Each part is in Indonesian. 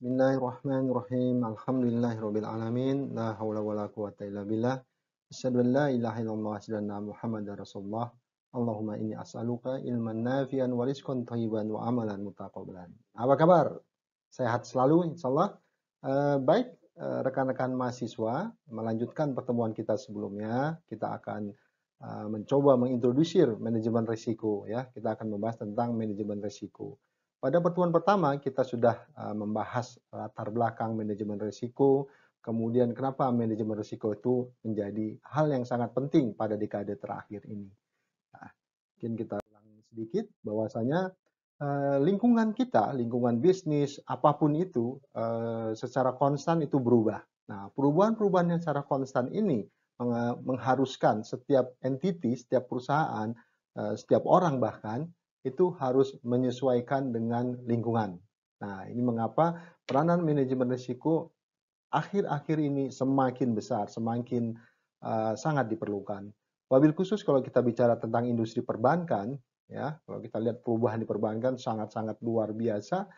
Bismillahirrahmanirrahim. Alhamdulillahirabbil alamin. La haula wala quwata illa billah. Asyhadu an la ilaha illallah wa asyhadu anna Muhammadar Rasulullah. Allahumma inni as'aluka ilman nafi'an wa rizqan thayyiban wa amalan mutaqabbalan. Apa kabar? Sehat selalu insyaallah. Baik, rekan-rekan mahasiswa, melanjutkan pertemuan kita sebelumnya, kita akan mencoba mengintrodusir manajemen risiko ya. Kita akan membahas tentang manajemen risiko. Pada pertemuan pertama kita sudah membahas latar belakang manajemen risiko, kemudian kenapa manajemen risiko itu menjadi hal yang sangat penting pada dekade terakhir ini. Nah, mungkin kita ulang sedikit bahwasanya lingkungan kita, lingkungan bisnis, apapun itu secara konstan itu berubah. Nah, perubahan-perubahan yang secara konstan ini mengharuskan setiap entiti, setiap perusahaan, setiap orang bahkan itu harus menyesuaikan dengan lingkungan. Nah, ini mengapa peranan manajemen risiko akhir-akhir ini semakin besar, semakin sangat diperlukan. Wabil khusus kalau kita bicara tentang industri perbankan, ya, kalau kita lihat perubahan di perbankan sangat-sangat luar biasa,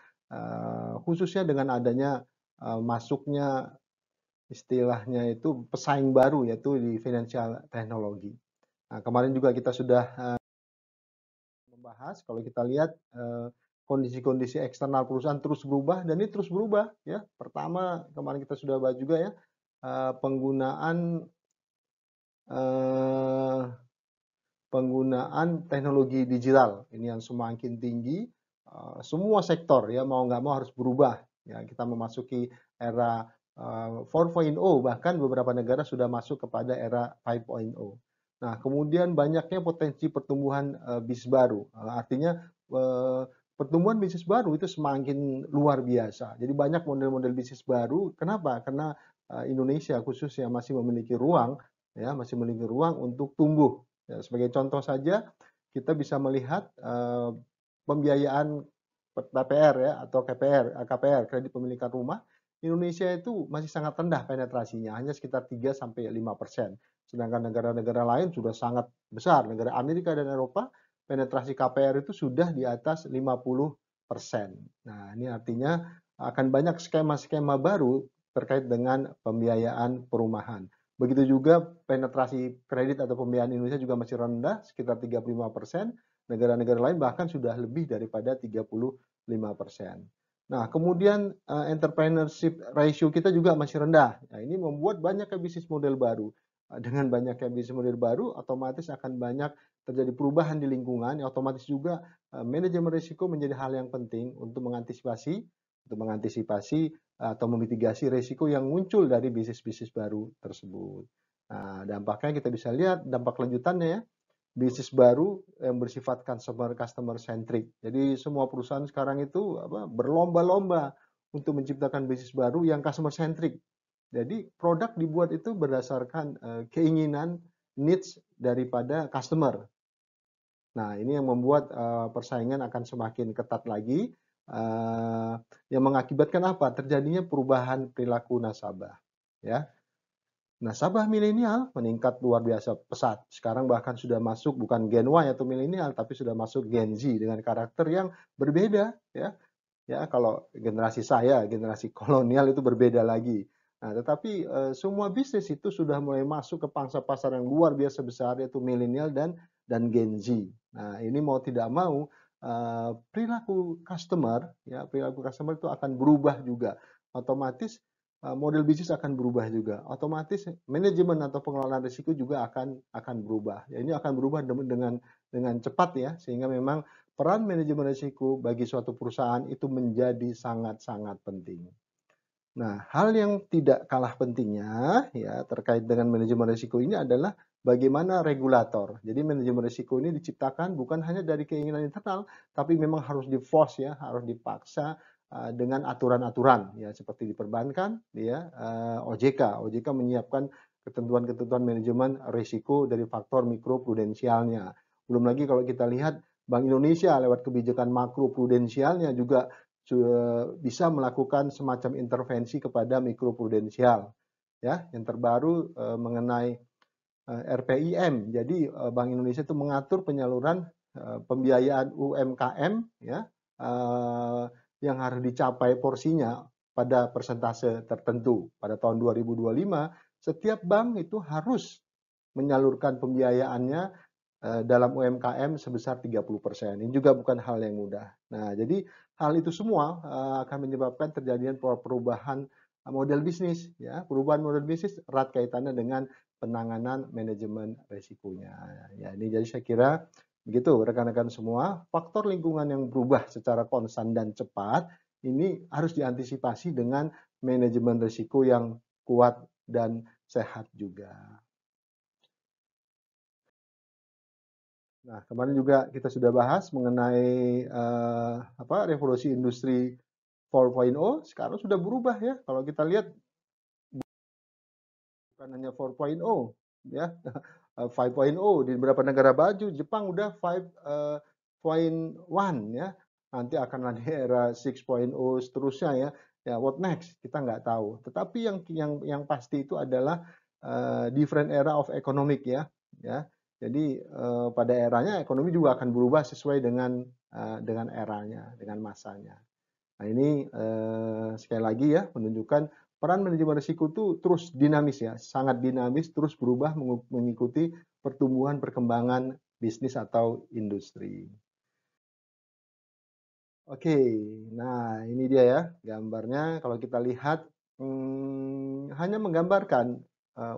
khususnya dengan adanya masuknya istilahnya itu pesaing baru yaitu di financial technology. Nah, kemarin juga kita sudah membahas kalau kita lihat kondisi-kondisi eksternal perusahaan terus berubah dan ini terus berubah ya. Pertama kemarin kita sudah bahas juga ya penggunaan eh, penggunaan teknologi digital ini yang semakin tinggi. Semua sektor ya mau nggak mau harus berubah ya. Kita memasuki era 4.0 bahkan beberapa negara sudah masuk kepada era 5.0. Nah, kemudian banyaknya potensi pertumbuhan bisnis baru. Artinya pertumbuhan bisnis baru itu semakin luar biasa. Jadi banyak model-model bisnis baru. Kenapa? Karena Indonesia khususnya masih memiliki ruang ya, masih memiliki ruang untuk tumbuh. Ya, sebagai contoh saja, kita bisa melihat pembiayaan KPR ya atau KPR, kredit pemilikan rumah. Indonesia itu masih sangat rendah penetrasinya, hanya sekitar 3-5%. Sedangkan negara-negara lain sudah sangat besar. Negara Amerika dan Eropa, penetrasi KPR itu sudah di atas 50%. Nah, ini artinya akan banyak skema-skema baru terkait dengan pembiayaan perumahan. Begitu juga penetrasi kredit atau pembiayaan Indonesia juga masih rendah, sekitar 35%. Negara-negara lain bahkan sudah lebih daripada 35%. Nah, kemudian entrepreneurship ratio kita juga masih rendah. Nah, ini membuat banyaknya bisnis model baru. Dengan banyaknya bisnis model baru, otomatis akan banyak terjadi perubahan di lingkungan. Otomatis juga manajemen risiko menjadi hal yang penting untuk mengantisipasi atau memitigasi risiko yang muncul dari bisnis-bisnis baru tersebut. Nah, dampaknya kita bisa lihat dampak lanjutannya ya, bisnis baru yang bersifat customer centric. Jadi semua perusahaan sekarang itu berlomba-lomba untuk menciptakan bisnis baru yang customer centric. Jadi produk dibuat itu berdasarkan keinginan needs daripada customer. Nah, ini yang membuat persaingan akan semakin ketat lagi, yang mengakibatkan apa? Terjadinya perubahan perilaku nasabah. Ya, nasabah milenial meningkat luar biasa pesat. Sekarang bahkan sudah masuk bukan Gen Y atau milenial, tapi sudah masuk Gen Z dengan karakter yang berbeda. Ya, ya kalau generasi saya, generasi kolonial itu berbeda lagi. Nah, tetapi semua bisnis itu sudah mulai masuk ke pangsa pasar yang luar biasa besar yaitu milenial dan Gen Z. Nah, ini mau tidak mau perilaku customer itu akan berubah juga. Otomatis model bisnis akan berubah juga. Otomatis manajemen atau pengelolaan risiko juga akan berubah. Ya, ini akan berubah dengan cepat ya, sehingga memang peran manajemen risiko bagi suatu perusahaan itu menjadi sangat-sangat penting. Nah, hal yang tidak kalah pentingnya ya terkait dengan manajemen risiko ini adalah bagaimana regulator. Jadi manajemen risiko ini diciptakan bukan hanya dari keinginan internal, tapi memang harus di-force ya, harus dipaksa dengan aturan-aturan ya seperti di perbankan ya OJK. OJK menyiapkan ketentuan-ketentuan manajemen risiko dari faktor mikro prudensialnya. Belum lagi kalau kita lihat Bank Indonesia lewat kebijakan makro prudensialnya juga bisa melakukan semacam intervensi kepada mikro prudensial. Ya, yang terbaru mengenai RPIM. Jadi Bank Indonesia itu mengatur penyaluran pembiayaan UMKM ya yang harus dicapai porsinya pada persentase tertentu. Pada tahun 2025, setiap bank itu harus menyalurkan pembiayaannya dalam UMKM sebesar 30%. Ini juga bukan hal yang mudah. Nah, jadi hal itu semua akan menyebabkan terjadinya perubahan model bisnis, ya. Perubahan model bisnis erat kaitannya dengan penanganan manajemen risikonya. Ya, ini jadi saya kira begitu rekan-rekan semua, faktor lingkungan yang berubah secara konstan dan cepat ini harus diantisipasi dengan manajemen risiko yang kuat dan sehat juga. Nah, kemarin juga kita sudah bahas mengenai revolusi industri 4.0, sekarang sudah berubah ya. Kalau kita lihat bukan hanya 4.0 ya, 5.0 di beberapa negara baju, Jepang udah 5.1 ya. Nanti akan ada era 6.0 seterusnya ya. Ya, what next? Kita nggak tahu. Tetapi yang pasti itu adalah different era of economic ya. Ya. Jadi pada eranya ekonomi juga akan berubah sesuai dengan eranya, dengan masanya. Nah ini sekali lagi ya menunjukkan peran manajemen risiko itu terus dinamis ya, sangat dinamis, terus berubah mengikuti pertumbuhan perkembangan bisnis atau industri. Oke, nah ini dia ya gambarnya. Kalau kita lihat hanya menggambarkan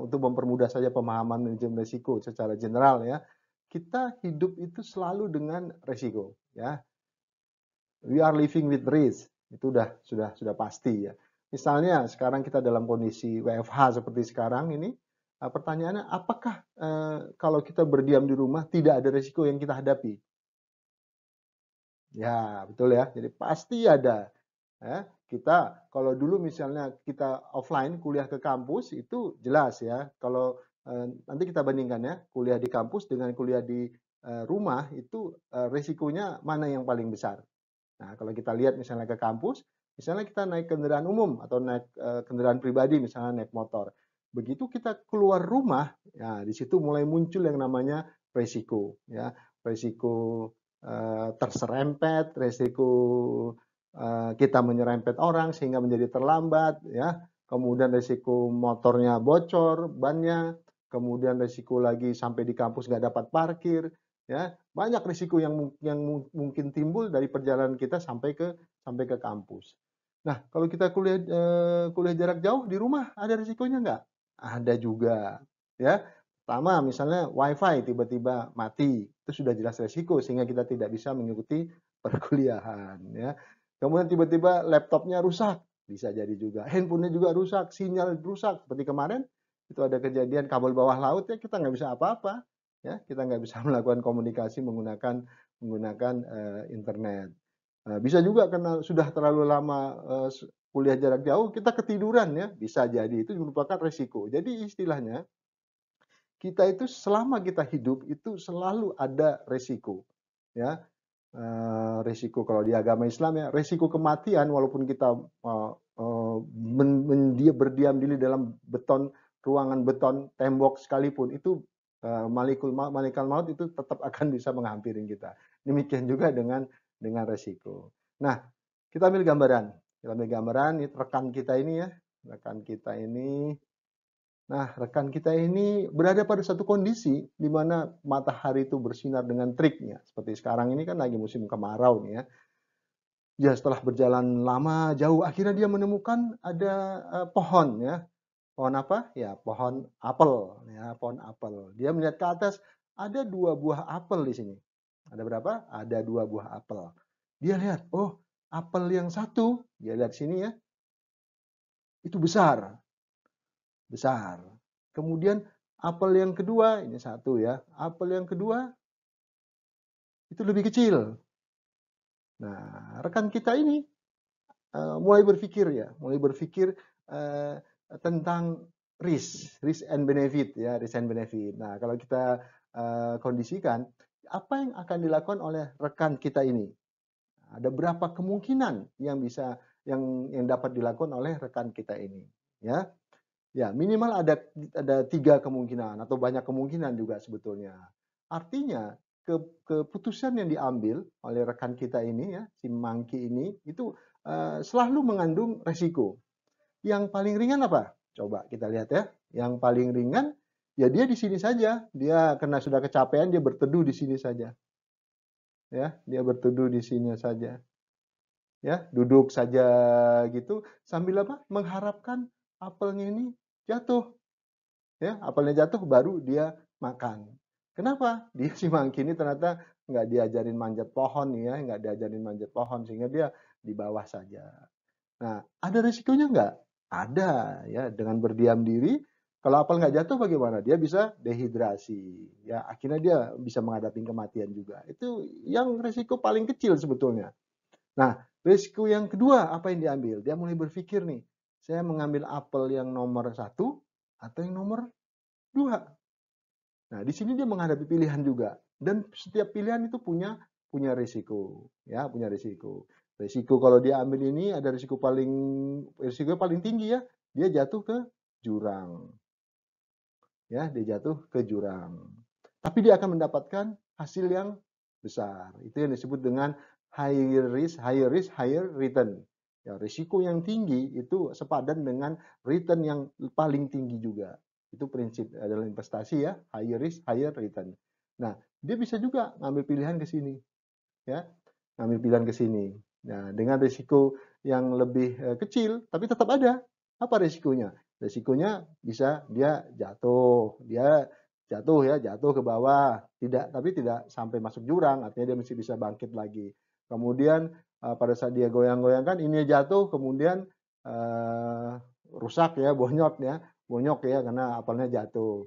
untuk mempermudah saja pemahaman manajemen risiko secara general ya. Kita hidup itu selalu dengan risiko ya. We are living with risk. Itu sudah pasti ya. Misalnya sekarang kita dalam kondisi WFH seperti sekarang ini, pertanyaannya apakah kalau kita berdiam di rumah tidak ada risiko yang kita hadapi? Ya, betul ya. Jadi pasti ada. Ya, kita kalau dulu misalnya kita offline kuliah ke kampus itu jelas ya. Kalau nanti kita bandingkan ya, kuliah di kampus dengan kuliah di rumah itu risikonya mana yang paling besar? Nah, kalau kita lihat misalnya ke kampus, misalnya kita naik kendaraan umum atau naik kendaraan pribadi, misalnya naik motor. Begitu kita keluar rumah, ya di situ mulai muncul yang namanya resiko, ya resiko terserempet, resiko kita menyerempet orang sehingga menjadi terlambat, ya. Kemudian resiko motornya bocor, bannya, kemudian resiko lagi sampai di kampus nggak dapat parkir, ya banyak risiko yang mungkin timbul dari perjalanan kita sampai ke kampus. Nah, kalau kita kuliah jarak jauh di rumah ada risikonya nggak? Ada juga, ya. Pertama, misalnya WiFi tiba-tiba mati, itu sudah jelas risiko sehingga kita tidak bisa mengikuti perkuliahan, ya. Kemudian tiba-tiba laptopnya rusak, bisa jadi juga. Handphonenya juga rusak, sinyal rusak. Seperti kemarin itu ada kejadian kabel bawah laut ya kita nggak bisa apa-apa ya kita nggak bisa melakukan komunikasi menggunakan internet. Bisa juga karena sudah terlalu lama kuliah jarak jauh kita ketiduran ya bisa jadi itu merupakan resiko. Jadi istilahnya kita itu selama kita hidup itu selalu ada resiko ya. Resiko kalau di agama Islam ya resiko kematian walaupun kita berdiam diri dalam ruangan beton tembok sekalipun itu malaikat maut itu tetap akan bisa menghampiri kita. Demikian juga dengan resiko. Nah, kita ambil gambaran. Ini rekan kita ini ya, rekan kita ini. Nah, rekan kita ini berada pada satu kondisi di mana matahari itu bersinar dengan teriknya. Seperti sekarang ini kan lagi musim kemarau nih ya. Ya setelah berjalan lama jauh akhirnya dia menemukan ada pohon ya. Pohon apa? Ya pohon apel ya, pohon apel. Dia melihat ke atas ada 2 buah apel di sini. Ada berapa? Ada 2 buah apel. Dia lihat, oh apel yang satu, dia lihat sini ya, itu besar. Besar. Kemudian apel yang kedua, ini satu ya, apel yang kedua itu lebih kecil. Nah, rekan kita ini mulai berpikir tentang risk and benefit ya, risk and benefit. Nah, kalau kita kondisikan, apa yang akan dilakukan oleh rekan kita ini? Ada berapa kemungkinan yang dapat dilakukan oleh rekan kita ini? Ya, ya minimal ada 3 kemungkinan atau banyak kemungkinan juga sebetulnya. Artinya keputusan yang diambil oleh rekan kita ini ya, si Mangki ini itu selalu mengandung resiko. Yang paling ringan apa? Coba kita lihat ya. Yang paling ringan ya dia di sini saja. Dia karena sudah kecapean dia berteduh di sini saja. Ya, dia berteduh di sini saja. Ya, duduk saja gitu sambil apa? Mengharapkan apelnya ini jatuh. Ya, apelnya jatuh baru dia makan. Kenapa? Dia si Mangki ini ternyata nggak diajarin manjat pohon ya, nggak diajarin manjat pohon sehingga dia di bawah saja. Nah, ada risikonya nggak? Ada ya, dengan berdiam diri, kalau apel nggak jatuh bagaimana? Dia bisa dehidrasi, ya akhirnya dia bisa menghadapi kematian juga. Itu yang risiko paling kecil sebetulnya. Nah, risiko yang kedua apa yang diambil? Dia mulai berpikir nih, saya mengambil apel yang nomor 1 atau yang nomor 2. Nah, di sini dia menghadapi pilihan juga. Dan setiap pilihan itu punya risiko, ya, punya risiko. Risiko kalau dia ambil ini ada risiko paling tinggi ya, dia jatuh ke jurang. Ya, dia jatuh ke jurang. Tapi dia akan mendapatkan hasil yang besar. Itu yang disebut dengan higher risk, higher return. Ya, risiko yang tinggi itu sepadan dengan return yang paling tinggi juga. Itu prinsip dalam investasi ya, higher risk, higher return. Nah, dia bisa juga ngambil pilihan ke sini, ya, ngambil pilihan ke sini. Nah, dengan risiko yang lebih kecil, tapi tetap ada. Apa risikonya? Risikonya bisa dia jatuh ya, jatuh ke bawah, tapi tidak sampai masuk jurang, artinya dia masih bisa bangkit lagi. Kemudian pada saat dia goyang-goyangkan, ini jatuh, kemudian rusak ya, bonyok ya, karena apelnya jatuh.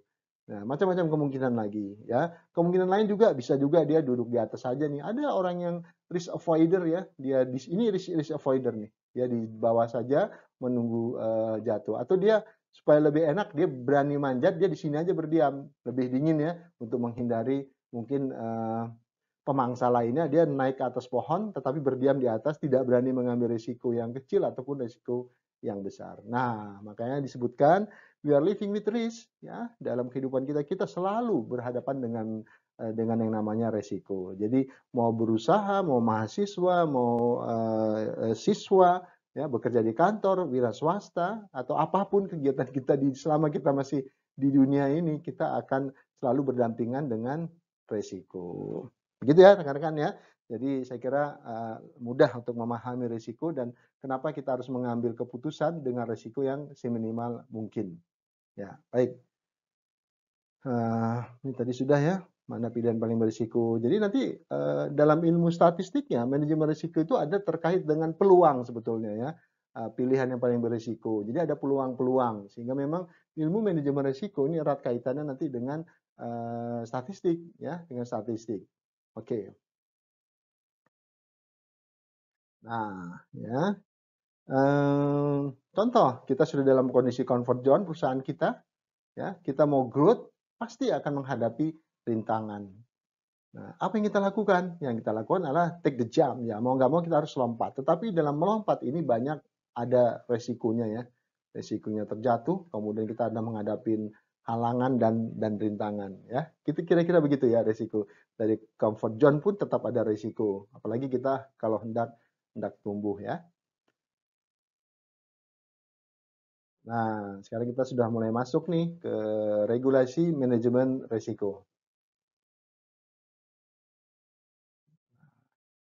Nah, macam-macam kemungkinan lagi ya. Kemungkinan lain juga bisa juga dia duduk di atas saja nih. Ada orang yang risk avoider ya, dia di ini risk avoider nih. Dia di bawah saja menunggu jatuh. Atau dia supaya lebih enak dia berani manjat, dia di sini aja berdiam, lebih dingin ya untuk menghindari mungkin pemangsa lainnya dia naik ke atas pohon tetapi berdiam di atas, tidak berani mengambil risiko yang kecil ataupun risiko yang besar. Nah, makanya disebutkan we are living with risk ya. Dalam kehidupan kita selalu berhadapan dengan yang namanya resiko. Jadi mau berusaha, mau mahasiswa, mau siswa ya, bekerja di kantor, wira swasta atau apapun kegiatan kita selama kita masih di dunia ini, kita akan selalu berdampingan dengan resiko. Begitu ya rekan-rekan ya. Jadi saya kira mudah untuk memahami risiko dan kenapa kita harus mengambil keputusan dengan risiko yang seminimal mungkin. Ya, baik. Ini tadi sudah ya, mana pilihan paling berisiko. Jadi nanti dalam ilmu statistiknya, manajemen risiko itu ada terkait dengan peluang sebetulnya ya. Pilihan yang paling berisiko. Jadi ada peluang-peluang. Sehingga memang ilmu manajemen risiko ini erat kaitannya nanti dengan statistik ya, dengan statistik. Oke. Nah, ya. Contoh, kita sudah dalam kondisi comfort zone perusahaan kita, ya, kita mau growth, pasti akan menghadapi rintangan. Nah, apa yang kita lakukan? Yang kita lakukan adalah take the jump, ya, mau nggak mau kita harus lompat. Tetapi dalam melompat ini banyak ada resikonya ya, resikonya terjatuh, kemudian kita ada menghadapi halangan dan rintangan, ya. Kita kira-kira begitu ya resiko. Dari comfort zone pun tetap ada resiko, apalagi kita kalau hendak tumbuh ya. Nah, sekarang kita sudah mulai masuk nih ke regulasi manajemen risiko.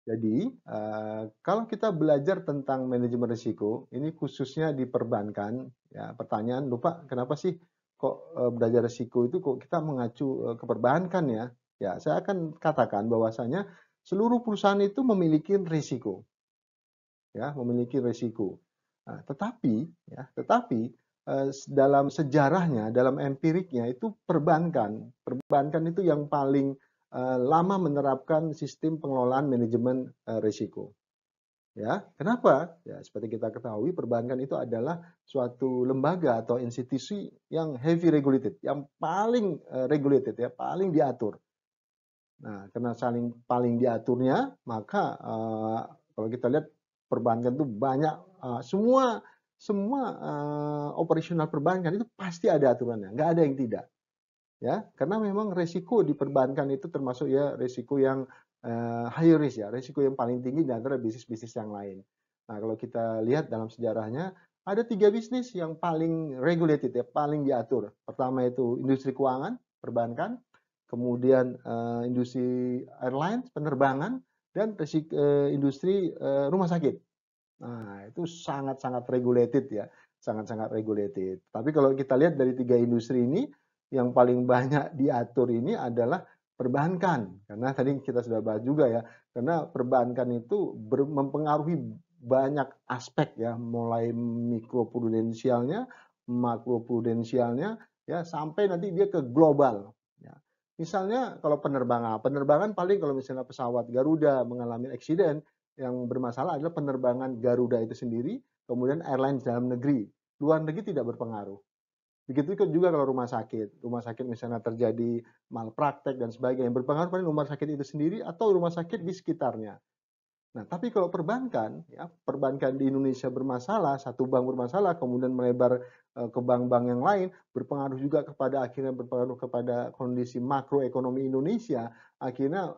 Jadi, kalau kita belajar tentang manajemen risiko, ini khususnya di perbankan, ya pertanyaan, lupa kenapa sih kok belajar risiko itu kok kita mengacu ke perbankan ya? Ya, saya akan katakan bahwasanya seluruh perusahaan itu memiliki risiko, ya, memiliki risiko. Nah, tetapi dalam sejarahnya, dalam empiriknya itu perbankan itu yang paling lama menerapkan sistem pengelolaan manajemen risiko. Ya, kenapa? Ya, seperti kita ketahui, perbankan itu adalah suatu lembaga atau institusi yang heavy regulated, yang paling regulated ya, paling diatur. Nah, karena paling diaturnya, maka kalau kita lihat perbankan itu banyak semua operasional perbankan itu pasti ada aturannya, nggak ada yang tidak. Ya, karena memang resiko di perbankan itu termasuk ya resiko yang high risk ya, resiko yang paling tinggi di antara bisnis-bisnis yang lain. Nah, kalau kita lihat dalam sejarahnya, ada 3 bisnis yang paling regulated ya, paling diatur. Pertama itu industri keuangan, perbankan, kemudian industri airlines, penerbangan, dan industri rumah sakit. Nah, itu sangat-sangat regulated ya, sangat-sangat regulated. Tapi kalau kita lihat dari 3 industri ini, yang paling banyak diatur ini adalah perbankan. Karena tadi kita sudah bahas juga ya, karena perbankan itu mempengaruhi banyak aspek ya, mulai mikroprudensialnya, makroprudensialnya, ya sampai nanti dia ke global. Ya. Misalnya kalau penerbangan paling kalau misalnya pesawat Garuda mengalami eksiden, yang bermasalah adalah penerbangan Garuda itu sendiri, kemudian airlines dalam negeri. Luar negeri tidak berpengaruh. Begitu juga kalau rumah sakit. Rumah sakit misalnya terjadi malpraktek dan sebagainya. Yang berpengaruh paling rumah sakit itu sendiri atau rumah sakit di sekitarnya. Nah, tapi kalau perbankan, ya, perbankan di Indonesia bermasalah, satu bank bermasalah, kemudian melebar ke bank-bank yang lain, berpengaruh juga kepada akhirnya berpengaruh kepada kondisi makroekonomi Indonesia, akhirnya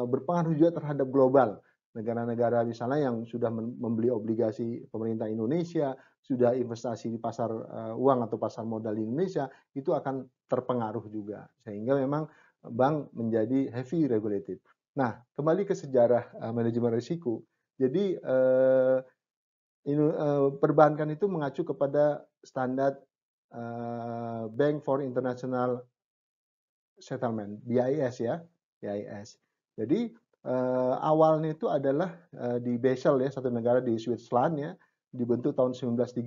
berpengaruh juga terhadap global. Negara-negara misalnya yang sudah membeli obligasi pemerintah Indonesia, sudah investasi di pasar uang atau pasar modal di Indonesia, itu akan terpengaruh juga. Sehingga memang bank menjadi heavy regulated. Nah, kembali ke sejarah manajemen risiko. Jadi perbankan itu mengacu kepada standar Bank for International Settlement (BIS) ya, BIS. Jadi awalnya itu adalah di Basel ya, satu negara di Switzerland ya, dibentuk tahun 1930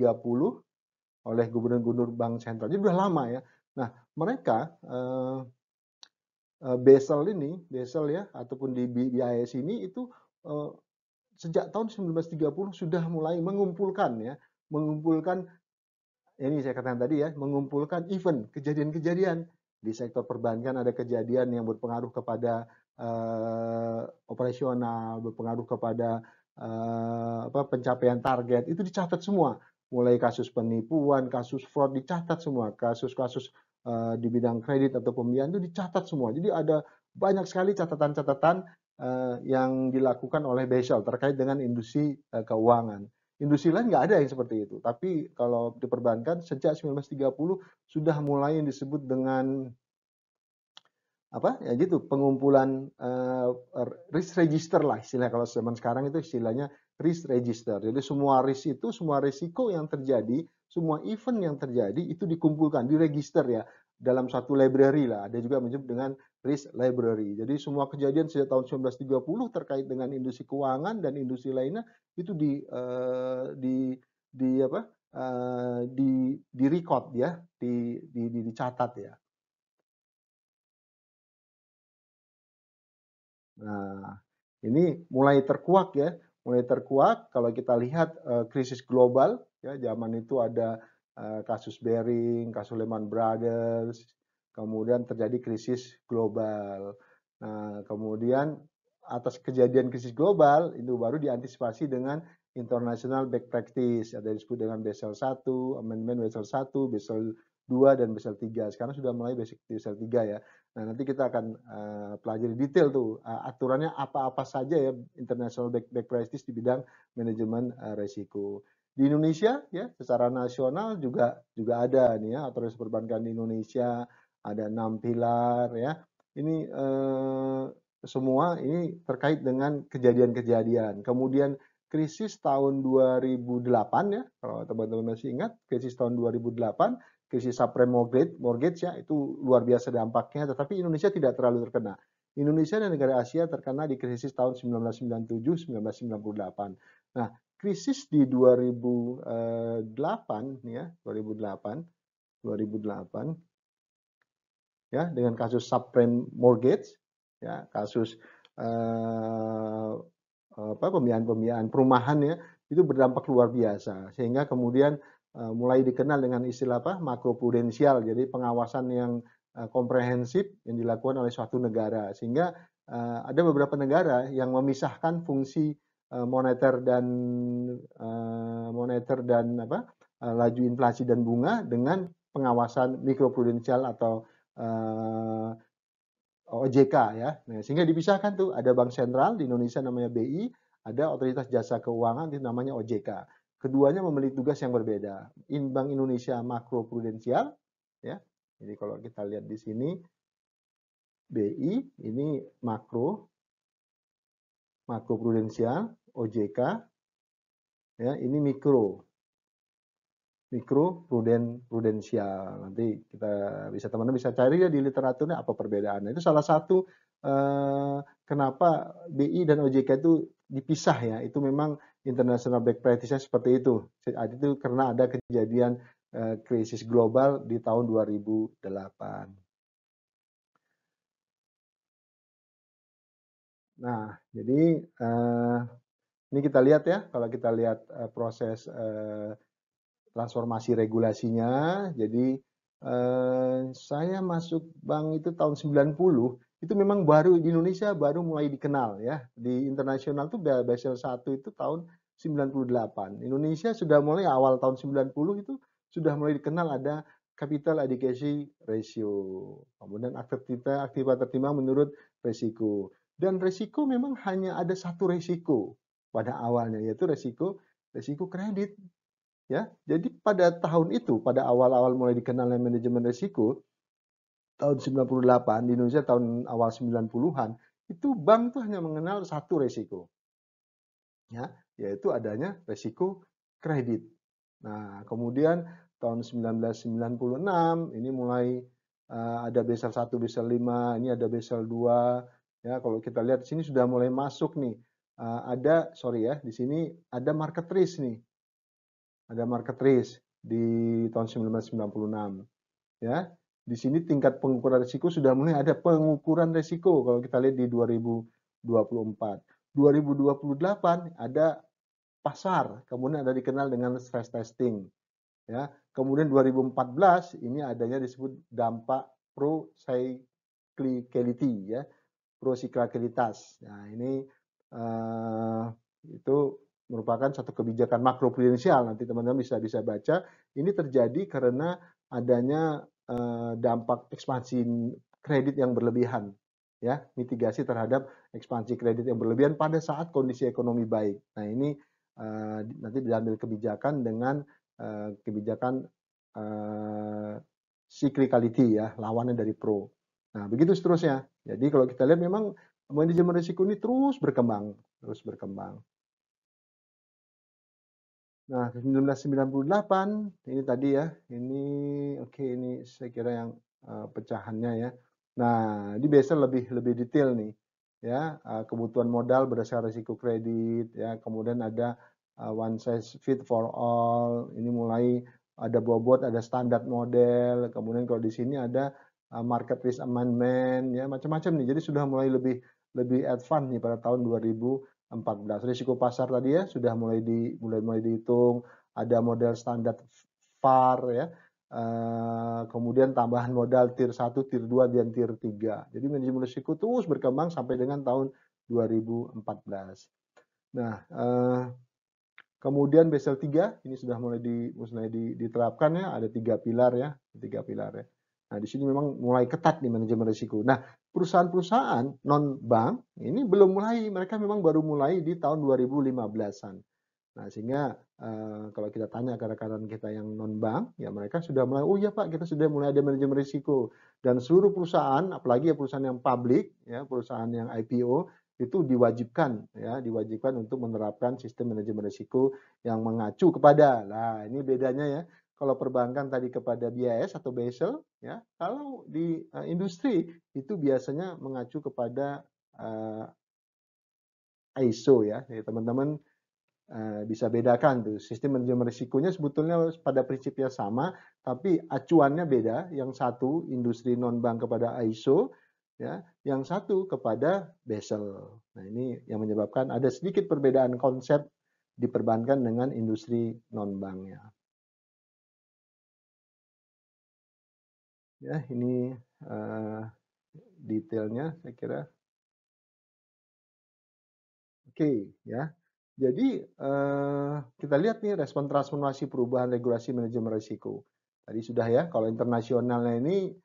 oleh gubernur-gubernur bank sentral. Jadi sudah lama ya. Nah, mereka Basel ya, ataupun di BIS ini itu sejak tahun 1930 sudah mulai mengumpulkan ya, mengumpulkan ini saya katakan tadi ya, mengumpulkan event, kejadian-kejadian di sektor perbankan, ada kejadian yang berpengaruh kepada operasional, berpengaruh kepada pencapaian target, itu dicatat semua. Mulai kasus penipuan, kasus fraud dicatat semua, kasus-kasus di bidang kredit atau pembiayaan itu dicatat semua. Jadi ada banyak sekali catatan-catatan yang dilakukan oleh Basel terkait dengan industri keuangan. Industri lain nggak ada yang seperti itu. Tapi kalau di perbankan sejak 1930 sudah mulai yang disebut dengan apa ya gitu, pengumpulan risk register lah istilah, kalau zaman sekarang itu istilahnya risk register. Jadi semua risk itu, semua risiko yang terjadi, semua event yang terjadi itu dikumpulkan, diregister ya dalam satu library lah. Ada juga menyebut dengan risk library. Jadi semua kejadian sejak tahun 1930 terkait dengan industri keuangan dan industri lainnya itu di apa di record ya, dicatat ya. Nah, ini mulai terkuak ya, mulai terkuak kalau kita lihat krisis global ya, zaman itu ada kasus Bearing, kasus Lehman Brothers, kemudian terjadi krisis global. Nah, kemudian atas kejadian krisis global itu baru diantisipasi dengan international best practice, ada disebut dengan Basel 1, Amendment Basel 1, Basel 2 dan Basel 3. Sekarang sudah mulai Basel 3 ya. Nah, nanti kita akan pelajari detail tuh aturannya apa-apa saja ya, international best practice di bidang manajemen risiko. Di Indonesia ya, secara nasional juga ada nih ya, otoritas perbankan di Indonesia ada 6 pilar ya. Ini semua ini terkait dengan kejadian-kejadian. Kemudian krisis tahun 2008 ya, kalau teman-teman masih ingat, krisis tahun 2008, krisis subprime mortgage ya, itu luar biasa dampaknya, tetapi Indonesia tidak terlalu terkena. Indonesia dan negara Asia terkena di krisis tahun 1997-1998. Nah, krisis di 2008 ya, 2008 ya, dengan kasus subprime mortgage ya, kasus pembiayaan perumahan ya, itu berdampak luar biasa, sehingga kemudian mulai dikenal dengan istilah makroprudensial, jadi pengawasan yang komprehensif yang dilakukan oleh suatu negara, sehingga ada beberapa negara yang memisahkan fungsi moneter dan laju inflasi dan bunga dengan pengawasan mikroprudensial atau OJK ya. Nah, sehingga dipisahkan tuh, ada bank sentral di Indonesia namanya BI, ada Otoritas Jasa Keuangan itu namanya OJK. Keduanya memiliki tugas yang berbeda. Bank Indonesia makro prudensial, ya. Jadi kalau kita lihat di sini BI ini makro prudensial, OJK, ya ini mikro prudensial. Nanti teman-teman bisa cari ya di literaturnya apa perbedaannya. Itu salah satu kenapa BI dan OJK itu dipisah ya. Itu memang international best practice-nya seperti itu. Itu karena ada kejadian krisis global di tahun 2008. Nah, jadi ini kita lihat ya, kalau kita lihat proses transformasi regulasinya. Jadi saya masuk bank itu tahun 90, itu memang baru di Indonesia baru mulai dikenal ya. Di internasional tuh Basel 1 itu tahun 98. Indonesia sudah mulai awal tahun 90 itu sudah mulai dikenal ada capital adequacy ratio. Kemudian aktivitas tertimbang menurut resiko. Dan resiko memang hanya ada satu resiko pada awalnya, yaitu resiko kredit. Ya, jadi pada tahun itu, pada awal-awal mulai dikenalnya manajemen risiko, tahun 98 di Indonesia tahun awal 90-an, itu bank tuh hanya mengenal satu resiko. Ya, yaitu adanya resiko kredit. Nah, kemudian tahun 1996 ini mulai ada Basel 1, Basel 5, ini ada Basel 2. Ya, kalau kita lihat di sini sudah mulai masuk nih. Di sini ada market risk nih. Ada market risk di tahun 1996. Ya, di sini tingkat pengukuran risiko sudah mulai ada pengukuran risiko kalau kita lihat di 2024. 2028 ada pasar, kemudian ada dikenal dengan stress testing. Ya, kemudian 2014 ini adanya disebut dampak pro-cyclicality ya, pro-cyclicalitas. Nah, ini itu merupakan satu kebijakan makro prudensial. Nanti teman-teman bisa baca. Ini terjadi karena adanya dampak ekspansi kredit yang berlebihan, ya, mitigasi terhadap ekspansi kredit yang berlebihan pada saat kondisi ekonomi baik. Nah, ini nanti diambil kebijakan dengan kebijakan cyclicality ya, lawannya dari pro. Nah, begitu seterusnya. Jadi kalau kita lihat memang manajemen risiko ini terus berkembang. Nah, 1998 ini tadi ya, ini saya kira yang pecahannya ya. Nah, di Basel lebih detail nih ya, kebutuhan modal berdasarkan risiko kredit ya, kemudian ada one size fit for all, ini mulai ada bobot, ada standar model, kemudian kalau di sini ada market risk amendment ya, macam-macam nih. Jadi sudah mulai lebih advance nih pada tahun 2014. Risiko pasar tadi ya sudah mulai dihitung, ada model standar VAR ya. Kemudian tambahan modal tier 1, tier 2 dan tier 3. Jadi manajemen risiko terus berkembang sampai dengan tahun 2014. Nah, kemudian Basel 3 ini sudah mulai diterapkan ya, ada 3 pilar ya. Nah, di sini memang mulai ketat nih manajemen risiko. Nah, perusahaan-perusahaan non-bank ini belum mulai, mereka memang baru mulai di tahun 2015-an. Nah, sehingga kalau kita tanya ke rekan-rekan kita yang non-bank, ya mereka sudah mulai, oh iya Pak, kita sudah mulai ada manajemen risiko. Dan seluruh perusahaan, apalagi ya perusahaan yang publik, ya perusahaan yang IPO, itu diwajibkan untuk menerapkan sistem manajemen risiko yang mengacu kepada, nah ini bedanya ya, kalau perbankan tadi kepada BIS atau Basel, ya kalau di industri itu biasanya mengacu kepada ISO ya, jadi teman-teman bisa bedakan tuh sistem manajemen risikonya sebetulnya pada prinsipnya sama, tapi acuannya beda. Yang satu industri non bank kepada ISO, ya, yang satu kepada Basel. Nah ini yang menyebabkan ada sedikit perbedaan konsep di perbankan dengan industri non banknya. Ya ini detailnya saya kira. Oke ya. Jadi kita lihat nih respon transformasi perubahan regulasi manajemen risiko. Tadi sudah ya, kalau internasionalnya ini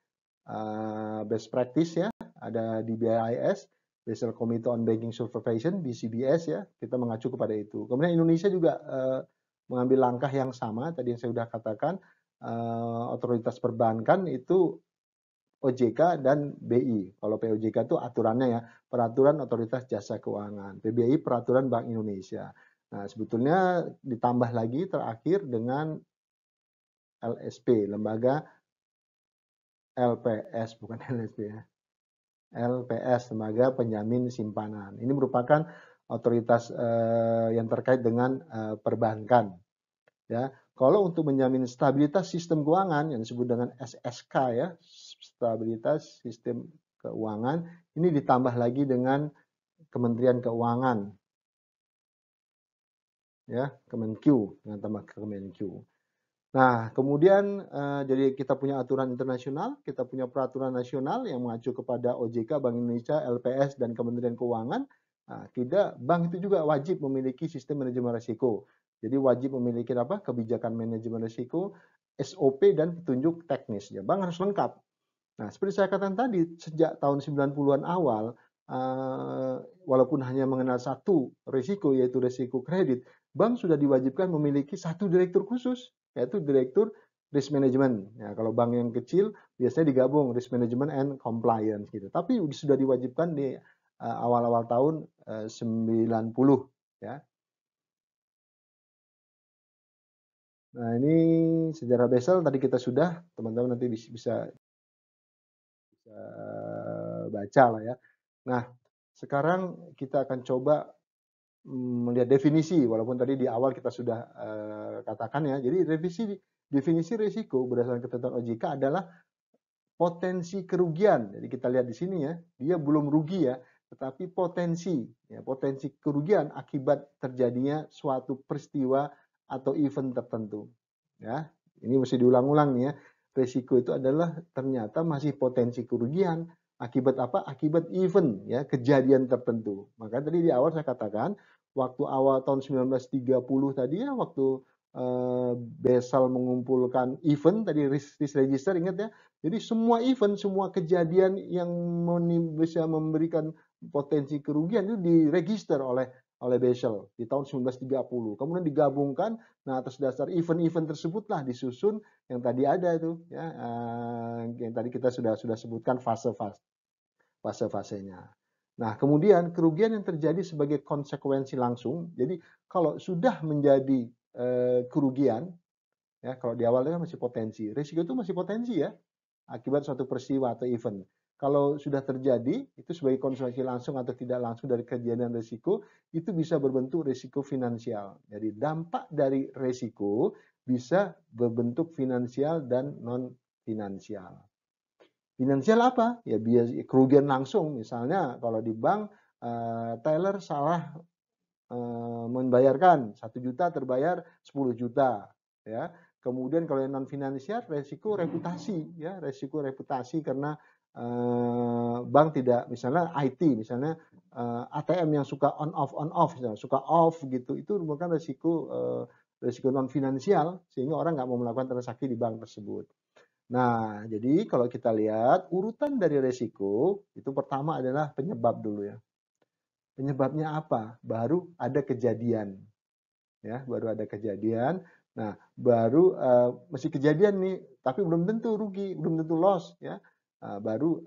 best practice ya, ada di BIS. Basel Committee on Banking Supervision, BCBS ya, kita mengacu kepada itu. Kemudian Indonesia juga mengambil langkah yang sama, tadi yang saya sudah katakan, otoritas perbankan itu OJK dan BI. Kalau POJK itu aturannya ya, Peraturan Otoritas Jasa Keuangan. PBI Peraturan Bank Indonesia. Nah, sebetulnya ditambah lagi terakhir dengan LSP, lembaga LPS, bukan LSP ya. LPS, Lembaga Penjamin Simpanan. Ini merupakan otoritas yang terkait dengan perbankan. Ya, kalau untuk menjamin stabilitas sistem keuangan yang disebut dengan SSK ya, stabilitas sistem keuangan, ini ditambah lagi dengan Kementerian Keuangan, ya, Kemenq, dengan tambah Kemenq. Nah, kemudian jadi kita punya aturan internasional, kita punya peraturan nasional yang mengacu kepada OJK, Bank Indonesia, LPS, dan Kementerian Keuangan. Nah, bank itu juga wajib memiliki sistem manajemen risiko. Jadi wajib memiliki apa? Kebijakan manajemen risiko, SOP, dan petunjuk teknis. Ya, bank harus lengkap. Nah, seperti saya katakan tadi, sejak tahun 90-an awal, walaupun hanya mengenal satu risiko, yaitu risiko kredit, bank sudah diwajibkan memiliki satu direktur khusus, yaitu direktur risk management. Ya, kalau bank yang kecil biasanya digabung risk management and compliance gitu. Tapi sudah diwajibkan di awal-awal tahun 90 ya. Nah, ini sejarah Basel tadi kita sudah, teman-teman nanti bisa baca lah ya. Nah, sekarang kita akan coba melihat definisi, walaupun tadi di awal kita sudah katakan ya. Jadi definisi risiko berdasarkan ketentuan OJK adalah potensi kerugian. Jadi kita lihat di sini ya, dia belum rugi ya, tetapi potensi kerugian akibat terjadinya suatu peristiwa atau event tertentu. Ya, ini mesti diulang-ulang nih ya. Risiko itu adalah ternyata masih potensi kerugian akibat apa? Akibat event ya, kejadian tertentu. Maka tadi di awal saya katakan waktu awal tahun 1930 tadi ya, waktu Basel mengumpulkan event tadi risk register, ingat ya. Jadi semua event, semua kejadian yang bisa memberikan potensi kerugian itu diregister oleh Basel di tahun 1930. Kemudian digabungkan, nah atas dasar event-event tersebutlah disusun yang tadi ada itu ya, yang tadi kita sudah sebutkan fase-fasenya. Nah, kemudian kerugian yang terjadi sebagai konsekuensi langsung. Jadi kalau sudah menjadi kerugian, ya kalau di awalnya masih potensi, risiko itu masih potensi ya, akibat suatu peristiwa atau event. Kalau sudah terjadi, itu sebagai konsekuensi langsung atau tidak langsung dari kejadian risiko, itu bisa berbentuk risiko finansial. Jadi dampak dari risiko bisa berbentuk finansial dan non-finansial. Finansial apa? Ya biasa kerugian langsung. Misalnya kalau di bank, teller salah membayarkan 1 juta terbayar 10 juta ya. Kemudian kalau yang non finansial resiko reputasi ya, resiko reputasi karena bank tidak, misalnya IT misalnya ATM yang suka on off misalnya, suka off gitu, itu merupakan resiko non finansial sehingga orang nggak mau melakukan transaksi di bank tersebut. Nah, jadi kalau kita lihat urutan dari resiko itu pertama adalah penyebab dulu ya. Penyebabnya apa? Baru ada kejadian. Ya, baru ada kejadian. Nah, baru masih kejadian nih, tapi belum tentu rugi, belum tentu loss ya. Baru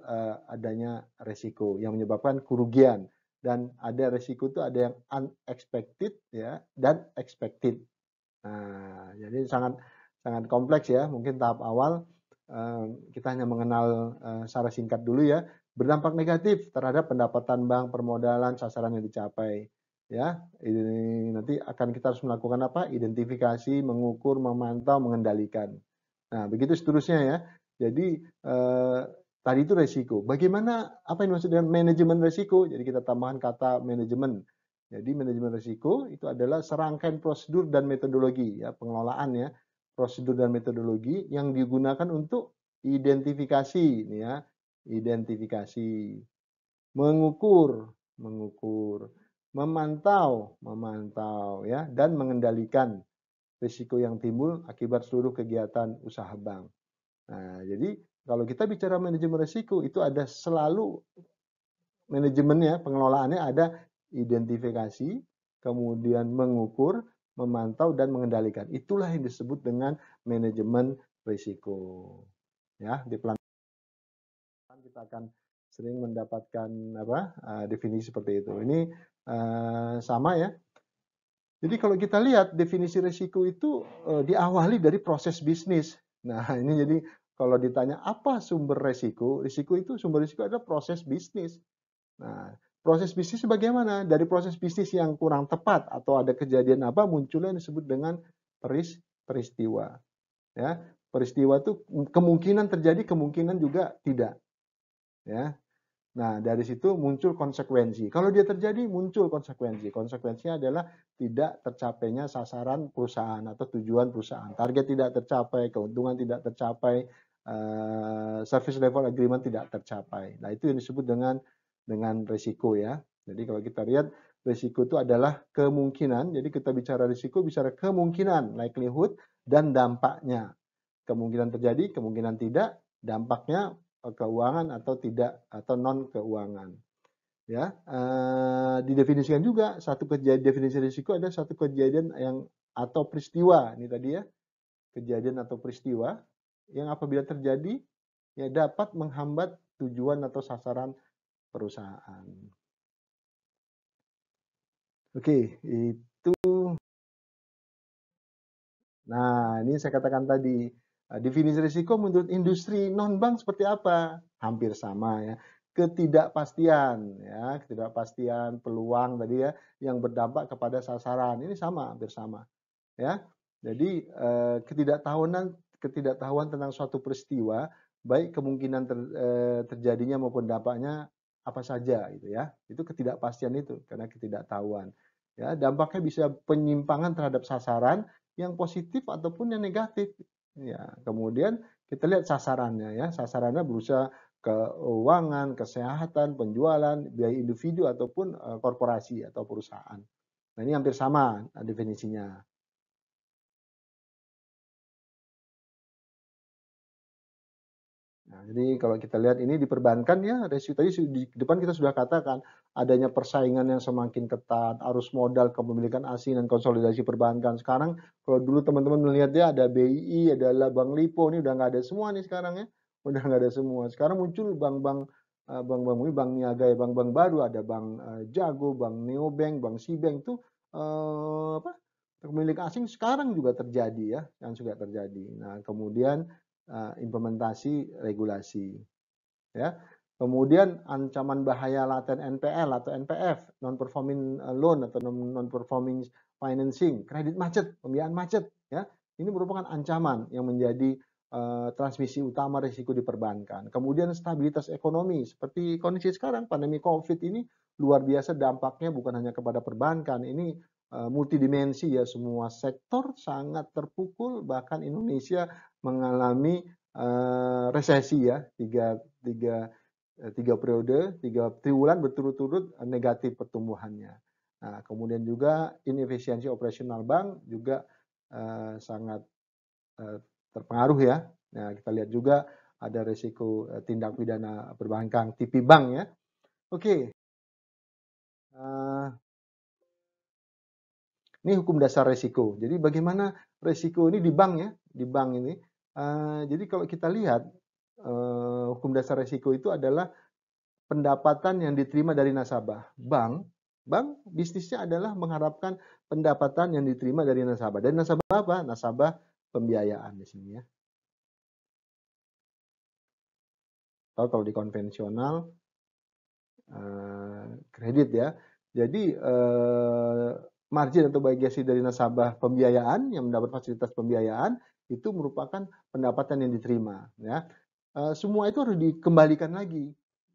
adanya resiko yang menyebabkan kerugian, dan ada resiko itu ada yang unexpected ya dan expected. Nah, jadi sangat sangat kompleks ya. Mungkin tahap awal kita hanya mengenal secara singkat dulu ya. Berdampak negatif terhadap pendapatan bank, permodalan, sasaran yang dicapai. Ya, ini nanti akan kita harus melakukan apa? Identifikasi, mengukur, memantau, mengendalikan. Nah, begitu seterusnya ya. Jadi tadi itu resiko. Bagaimana, apa yang dimaksud dengan manajemen resiko? Jadi kita tambahkan kata manajemen. Jadi manajemen risiko itu adalah serangkaian prosedur dan metodologi ya, pengelolaan ya, prosedur dan metodologi yang digunakan untuk identifikasi nih ya, identifikasi, mengukur, memantau ya, dan mengendalikan risiko yang timbul akibat seluruh kegiatan usaha bank. Nah, jadi kalau kita bicara manajemen risiko itu ada selalu manajemennya, pengelolaannya ada identifikasi, kemudian mengukur, memantau dan mengendalikan. Itulah yang disebut dengan manajemen risiko. Ya, di pelan-pelan kita akan sering mendapatkan definisi seperti itu. Ini sama ya. Jadi kalau kita lihat definisi risiko itu diawali dari proses bisnis. Nah, ini jadi kalau ditanya apa sumber risiko? Sumber risiko adalah proses bisnis. Nah, proses bisnis bagaimana? Dari proses bisnis yang kurang tepat atau ada kejadian apa munculnya yang disebut dengan peristiwa. Ya, peristiwa itu kemungkinan terjadi, kemungkinan juga tidak. Ya. Nah, dari situ muncul konsekuensi. Kalau dia terjadi, muncul konsekuensi. Konsekuensinya adalah tidak tercapainya sasaran perusahaan atau tujuan perusahaan. Target tidak tercapai, keuntungan tidak tercapai, service level agreement tidak tercapai. Nah, itu yang disebut dengan risiko ya. Jadi kalau kita lihat risiko itu adalah kemungkinan. Jadi kita bicara risiko, bicara kemungkinan, likelihood, dan dampaknya. Kemungkinan terjadi, kemungkinan tidak, dampaknya keuangan atau tidak atau non keuangan ya didefinisikan juga definisi risiko ada satu kejadian yang atau peristiwa ini tadi ya kejadian atau peristiwa yang apabila terjadi ya dapat menghambat tujuan atau sasaran perusahaan. Oke, itu. Nah, ini saya katakan tadi, definisi risiko menurut industri non-bank seperti apa? Hampir sama ya. Ketidakpastian peluang tadi ya, yang berdampak kepada sasaran. Ini sama, hampir sama. Ya, jadi ketidaktahuan tentang suatu peristiwa, baik kemungkinan terjadinya maupun dampaknya apa saja gitu ya. Itu ketidakpastian itu karena ketidaktahuan. Ya, dampaknya bisa penyimpangan terhadap sasaran yang positif ataupun yang negatif. Ya, kemudian kita lihat sasarannya ya. Sasarannya berusaha keuangan, kesehatan, penjualan, biaya individu ataupun korporasi atau perusahaan. Nah, ini hampir sama definisinya. Nah, jadi kalau kita lihat ini diperbankan ya, resiko tadi di depan kita sudah katakan adanya persaingan yang semakin ketat, arus modal kepemilikan asing dan konsolidasi perbankan. Sekarang kalau dulu teman-teman melihat ya ada BII, ada Bank Lipo, ini udah nggak ada semua nih sekarang ya, udah nggak ada semua. Sekarang muncul bank-bank ini bank niaga ya, bank-bank baru ada Bank Jago, Bank Neobank, Bank Sibank itu pemilik asing sekarang juga terjadi ya, yang juga terjadi. Nah kemudian implementasi regulasi ya. Kemudian ancaman bahaya laten NPL atau NPF, non performing loan atau non performing financing, kredit macet, pembiayaan macet ya. Ini merupakan ancaman yang menjadi transmisi utama risiko di perbankan. Kemudian stabilitas ekonomi seperti kondisi sekarang pandemi Covid ini luar biasa dampaknya bukan hanya kepada perbankan, ini multidimensi ya, semua sektor sangat terpukul, bahkan Indonesia mengalami resesi ya, tiga periode, 3 triwulan berturut-turut negatif pertumbuhannya. Nah, kemudian juga inefisiensi operasional bank juga sangat terpengaruh ya. Nah, kita lihat juga ada risiko tindak pidana perbankan, TP bank ya. Oke. Ini hukum dasar risiko. Jadi bagaimana risiko ini di bank ya, di bank ini. Jadi kalau kita lihat hukum dasar risiko itu adalah pendapatan yang diterima dari nasabah. Bank bisnisnya adalah mengharapkan pendapatan yang diterima dari nasabah. Dan nasabah apa? Nasabah pembiayaan di sini ya. Atau kalau di konvensional kredit ya. Jadi margin atau bagasi dari nasabah pembiayaan yang mendapat fasilitas pembiayaan itu merupakan pendapatan yang diterima ya. Semua itu harus dikembalikan lagi.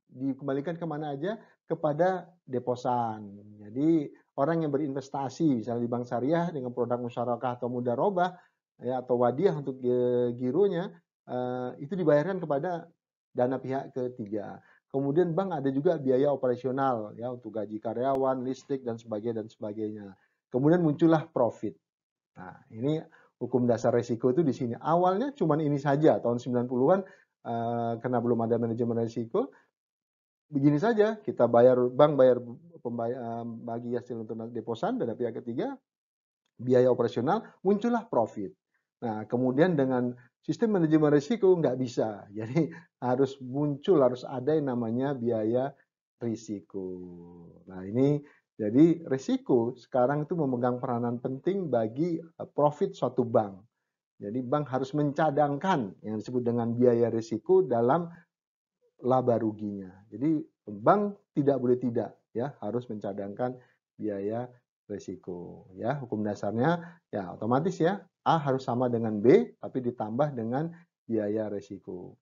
Dikembalikan kemana aja? Kepada deposan. Jadi orang yang berinvestasi misalnya di bank syariah dengan produk musyarakah atau mudharabah ya atau wadiah untuk gironya itu dibayarkan kepada dana pihak ketiga. Kemudian bank ada juga biaya operasional ya untuk gaji karyawan, listrik dan sebagainya. Kemudian muncullah profit. Nah, ini hukum dasar risiko itu di sini. Awalnya cuma ini saja tahun 90-an karena belum ada manajemen risiko. begini saja, kita bank bayar bagi hasil untuk deposan, dan pihak ketiga biaya operasional, muncullah profit. Nah, kemudian dengan sistem manajemen risiko nggak bisa. Jadi harus ada yang namanya biaya risiko. Nah, ini jadi risiko sekarang itu memegang peranan penting bagi profit suatu bank. Jadi bank harus mencadangkan yang disebut dengan biaya risiko dalam laba ruginya. Jadi bank tidak boleh tidak, ya, harus mencadangkan biaya risiko, ya. Hukum dasarnya ya otomatis ya A harus sama dengan B tapi ditambah dengan biaya risiko.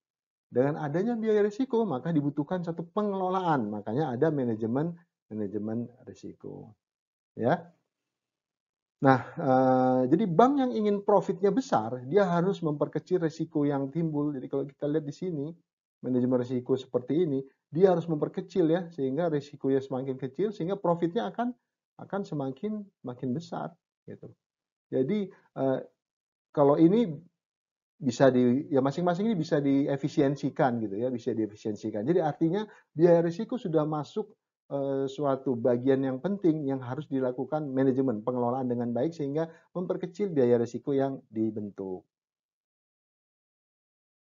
Dengan adanya biaya risiko maka dibutuhkan satu pengelolaan, makanya ada manajemen risiko, ya. Nah, jadi bank yang ingin profitnya besar, dia harus memperkecil risiko yang timbul. Jadi kalau kita lihat di sini, manajemen risiko seperti ini, dia harus memperkecil ya, sehingga risikonya semakin kecil, sehingga profitnya akan semakin besar, gitu. Jadi kalau ini bisa ya masing-masing ini bisa diefisiensikan gitu ya, bisa diefisiensikan. Jadi artinya biaya risiko sudah masuk suatu bagian yang penting yang harus dilakukan manajemen pengelolaan dengan baik sehingga memperkecil biaya risiko yang dibentuk.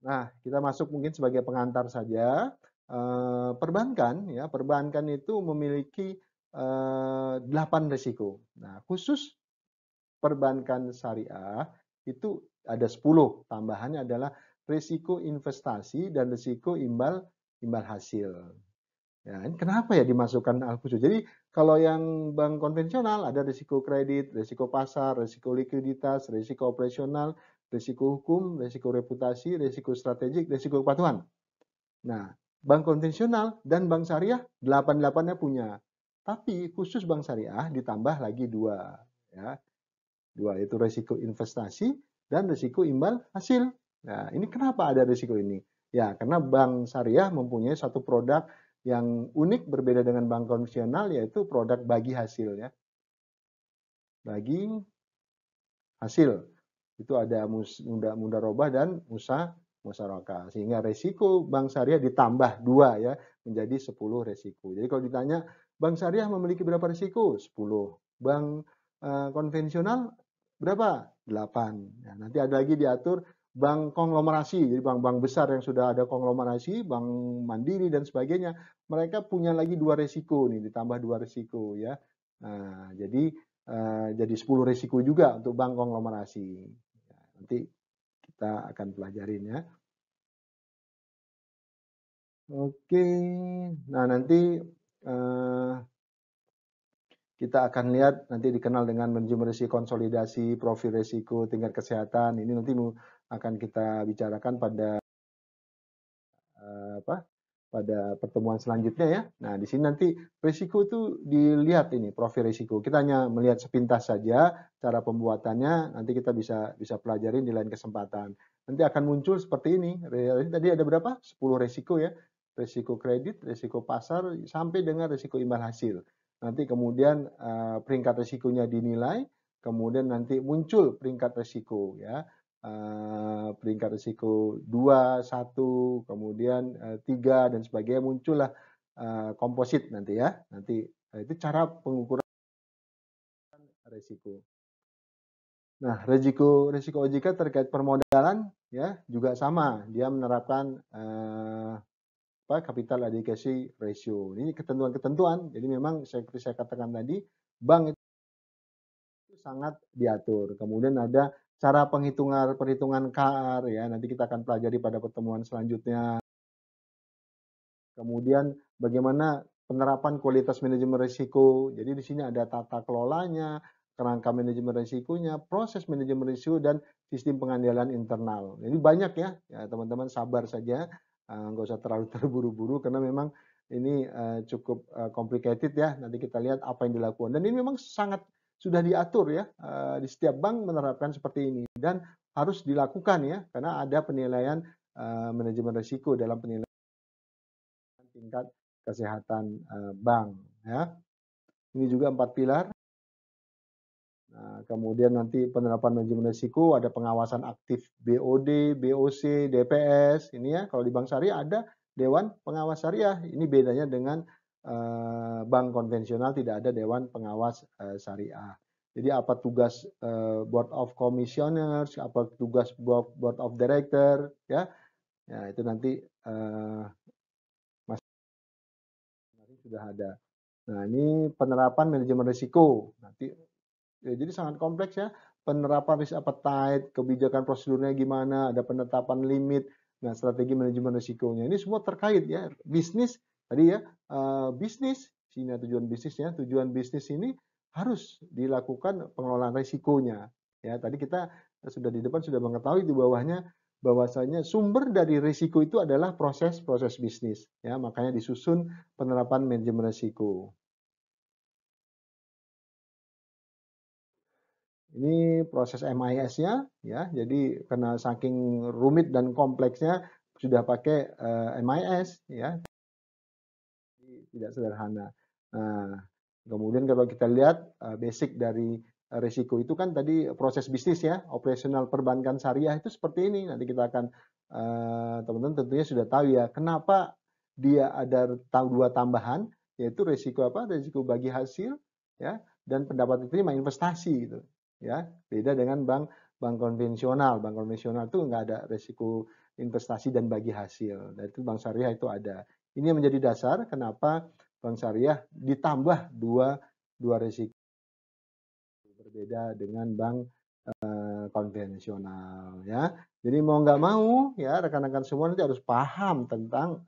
Nah, kita masuk mungkin sebagai pengantar saja. Perbankan ya, perbankan itu memiliki 8 risiko. Nah, khusus perbankan syariah itu ada 10. Tambahannya adalah risiko investasi dan risiko imbal hasil. Ya, ini kenapa ya dimasukkan al khusus? Jadi kalau yang bank konvensional ada risiko kredit, risiko pasar, risiko likuiditas, risiko operasional, risiko hukum, risiko reputasi, risiko strategik, risiko kepatuhan. Nah, bank konvensional dan bank syariah 8-8-nya punya. Tapi khusus bank syariah ditambah lagi 2, ya. 2 itu risiko investasi dan risiko imbal hasil. Nah, ini kenapa ada risiko ini? Ya, karena bank syariah mempunyai satu produk yang unik berbeda dengan bank konvensional, yaitu produk bagi hasil ya. Bagi hasil. Itu ada mudarobah dan musyarakah. Sehingga risiko bank syariah ditambah 2 ya, menjadi 10 risiko. Jadi kalau ditanya bank syariah memiliki berapa risiko? 10. Bank konvensional berapa? 8. Nah, nanti ada lagi diatur bank konglomerasi, jadi bank-bank besar yang sudah ada konglomerasi, bank mandiri dan sebagainya, mereka punya lagi 2 risiko nih, ditambah 2 risiko ya. Nah, jadi 10 risiko juga untuk bank konglomerasi. Nanti kita akan pelajarin ya. Oke, nah nanti kita akan lihat nanti dikenal dengan manajemen risiko konsolidasi, profil risiko, tingkat kesehatan. Ini nanti akan kita bicarakan pada pada pertemuan selanjutnya ya. Nah, di sini nanti risiko itu dilihat ini profil risiko. Kita hanya melihat sepintas saja cara pembuatannya. Nanti kita bisa pelajarin di lain kesempatan. Nanti akan muncul seperti ini. Tadi ada berapa? 10 risiko ya. Risiko kredit, risiko pasar, sampai dengan risiko imbal hasil. Nanti kemudian peringkat risikonya dinilai, kemudian nanti muncul peringkat risiko ya. Peringkat risiko 2, 1, kemudian 3 dan sebagainya, muncullah komposit nanti ya. Nanti itu cara pengukuran risiko. Nah, risiko OJK terkait permodalan ya juga sama. Dia menerapkan capital adequacy ratio. Ini ketentuan-ketentuan. Jadi memang seperti saya katakan tadi, bank itu sangat diatur. Kemudian ada cara perhitungan KAR ya, nanti kita akan pelajari pada pertemuan selanjutnya. Kemudian bagaimana penerapan kualitas manajemen risiko. Jadi di sini ada tata kelolanya, kerangka manajemen risikonya, proses manajemen risiko dan sistem pengendalian internal. Jadi banyak ya, teman-teman sabar saja, nggak usah terlalu terburu-buru karena memang ini cukup complicated ya. Nanti kita lihat apa yang dilakukan. Dan ini memang sangat sudah diatur ya, di setiap bank menerapkan seperti ini dan harus dilakukan ya, karena ada penilaian manajemen risiko dalam penilaian tingkat kesehatan bank ya. Ini juga 4 pilar. Nah, kemudian nanti penerapan manajemen risiko, ada pengawasan aktif BOD, BOC, DPS. Ini ya, kalau di bank syariah ada Dewan Pengawas Syariah. Ini bedanya dengan bank konvensional, tidak ada Dewan Pengawas Syariah. Jadi apa tugas Board of Commissioners, apa tugas Board of Director, ya, ya itu nanti masing-masing sudah ada. Nah ini penerapan manajemen risiko. Nanti ya, jadi sangat kompleks ya. Penerapan risk appetite, kebijakan prosedurnya gimana, ada penetapan limit, nah strategi manajemen risikonya. Ini semua terkait ya. Bisnis tadi ya, bisnis, sini tujuan bisnisnya. Tujuan bisnis ini harus dilakukan pengelolaan risikonya. Ya, tadi kita sudah di depan sudah mengetahui di bawahnya bahwasanya sumber dari risiko itu adalah proses-proses bisnis. Ya, makanya disusun penerapan manajemen risiko. Ini proses MIS-nya ya. Jadi karena saking rumit dan kompleksnya sudah pakai MIS ya. Tidak sederhana. Nah, kemudian kalau kita lihat basic dari risiko itu kan tadi proses bisnis ya, operasional perbankan syariah itu seperti ini. Nanti kita akan teman-teman tentunya sudah tahu ya kenapa dia ada dua tambahan, yaitu risiko apa? Risiko bagi hasil ya dan pendapat diterima investasi gitu ya. Beda dengan bank konvensional. Bank konvensional itu nggak ada risiko investasi dan bagi hasil. Dan itu bank syariah itu ada. Ini yang menjadi dasar kenapa bank syariah ditambah dua risiko berbeda dengan bank konvensional ya. Jadi mau nggak mau ya rekan-rekan semua nanti harus paham tentang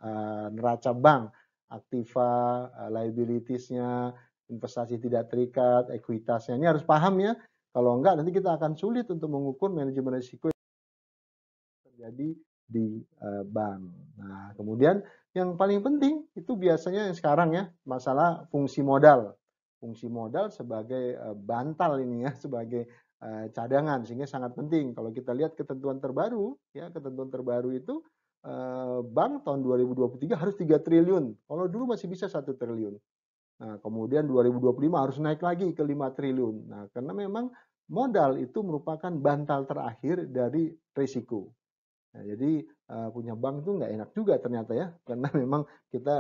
neraca bank, aktiva, liabilities-nya, investasi tidak terikat, ekuitasnya. Ini harus paham ya. Kalau enggak nanti kita akan sulit untuk mengukur manajemen risiko yang terjadi di bank. Nah, kemudian yang paling penting itu biasanya yang sekarang ya, masalah fungsi modal. Fungsi modal sebagai bantal ini ya, sebagai cadangan sehingga sangat penting. Kalau kita lihat ketentuan terbaru ya, ketentuan terbaru itu bank tahun 2023 harus 3 triliun. Kalau dulu masih bisa 1 triliun. Nah, kemudian 2025 harus naik lagi ke 5 triliun. Nah, karena memang modal itu merupakan bantal terakhir dari risiko. Nah, jadi punya bank itu nggak enak juga ternyata ya, karena memang kita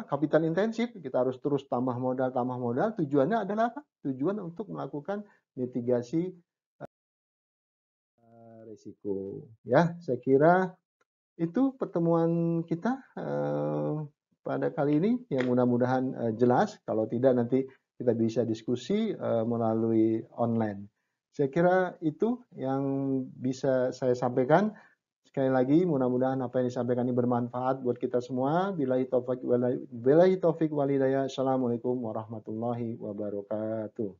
kapital intensif, kita harus terus tambah modal. Tujuannya adalah apa? Tujuan untuk melakukan mitigasi risiko. Ya, saya kira itu pertemuan kita pada kali ini. Yang mudah-mudahan jelas. Kalau tidak nanti kita bisa diskusi melalui online. Saya kira itu yang bisa saya sampaikan. Sekali lagi mudah-mudahan apa yang disampaikan ini bermanfaat buat kita semua. Billahi taufik wal hidayah. Assalamualaikum warahmatullahi wabarakatuh.